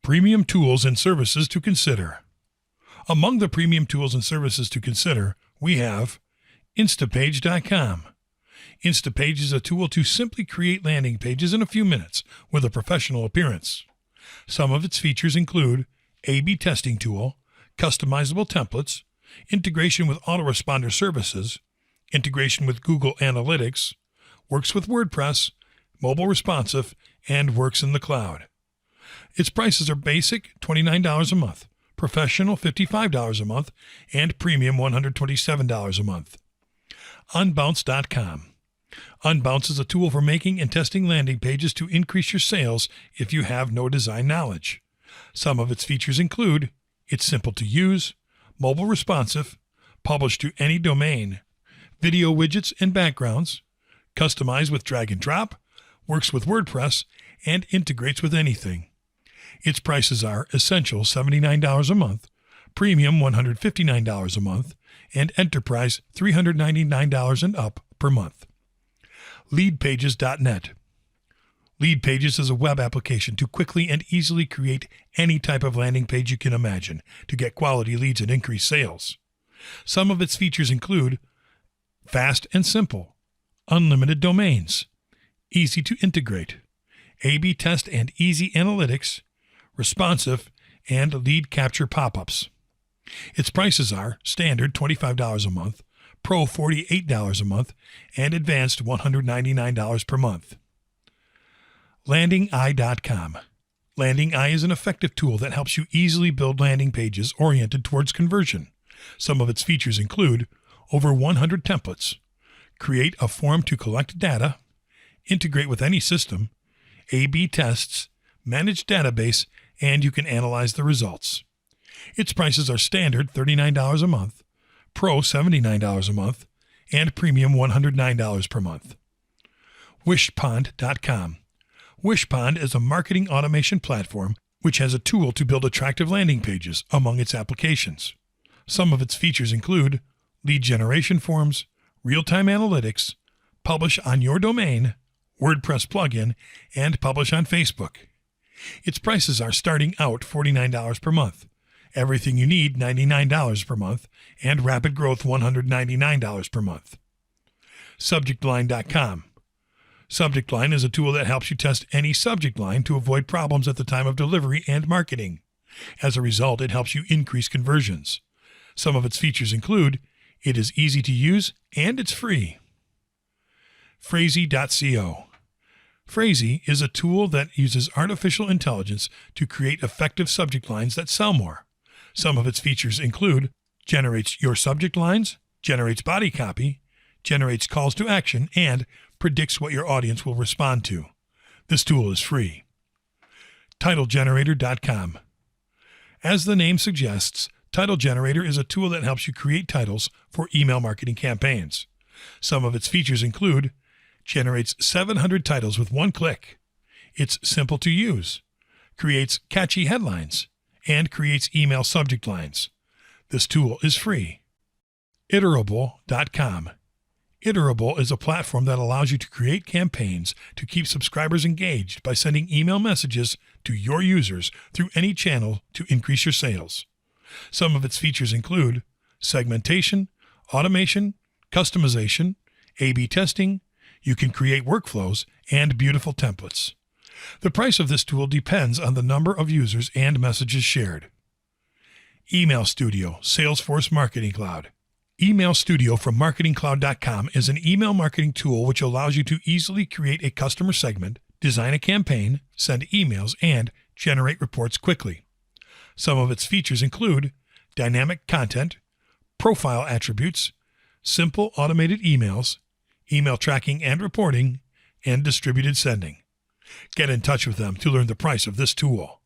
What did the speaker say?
Premium tools and services to consider. Among the premium tools and services to consider, we have Instapage.com. Instapage is a tool to simply create landing pages in a few minutes with a professional appearance. Some of its features include A/B testing tool, customizable templates, integration with autoresponder services, integration with Google Analytics, works with WordPress, mobile responsive, and works in the cloud. Its prices are basic $29 a month, professional $55 a month, and premium $127 a month. Unbounce.com. Unbounce is a tool for making and testing landing pages to increase your sales if you have no design knowledge. Some of its features include: it's simple to use, mobile responsive, publish to any domain, video widgets and backgrounds, customized with drag and drop, works with WordPress, and integrates with anything. Its prices are Essential $79 a month, Premium $159 a month, and Enterprise $399 and up per month. Leadpages.net. Leadpages is a web application to quickly and easily create any type of landing page you can imagine to get quality leads and increase sales. Some of its features include fast and simple, unlimited domains, easy to integrate, A/B test and easy analytics, responsive, and lead capture pop-ups. Its prices are standard $25 a month, Pro $48 a month, and advanced $199 per month. LandingEye.com. LandingEye is an effective tool that helps you easily build landing pages oriented towards conversion. Some of its features include over 100 templates, create a form to collect data, integrate with any system, A/B tests, manage database, and you can analyze the results. Its prices are standard $39 a month, Pro $79 a month, and Premium $109 per month. Wishpond.com. Wishpond is a marketing automation platform which has a tool to build attractive landing pages among its applications. Some of its features include lead generation forms, real-time analytics, publish on your domain, WordPress plugin, and publish on Facebook. Its prices are starting out $49 per month, everything you need $99 per month, and rapid growth $199 per month. Subjectline.com. Subjectline is a tool that helps you test any subject line to avoid problems at the time of delivery and marketing. As a result, it helps you increase conversions. Some of its features include: it is easy to use and it's free. Phrasee.co. Phrasee is a tool that uses artificial intelligence to create effective subject lines that sell more. Some of its features include: generates your subject lines, generates body copy, generates calls to action, and predicts what your audience will respond to. This tool is free. TitleGenerator.com. As the name suggests, Title Generator is a tool that helps you create titles for email marketing campaigns. Some of its features include: generates 700 titles with one click. It's simple to use, creates catchy headlines, and creates email subject lines. This tool is free. Iterable.com. Iterable is a platform that allows you to create campaigns to keep subscribers engaged by sending email messages to your users through any channel to increase your sales. Some of its features include segmentation, automation, customization, A/B testing. You can create workflows and beautiful templates. The price of this tool depends on the number of users and messages shared. Email Studio, Salesforce Marketing Cloud. Email Studio from MarketingCloud.com is an email marketing tool which allows you to easily create a customer segment, design a campaign, send emails, and generate reports quickly. Some of its features include dynamic content, profile attributes, simple automated emails, email tracking and reporting, and distributed sending. Get in touch with them to learn the price of this tool.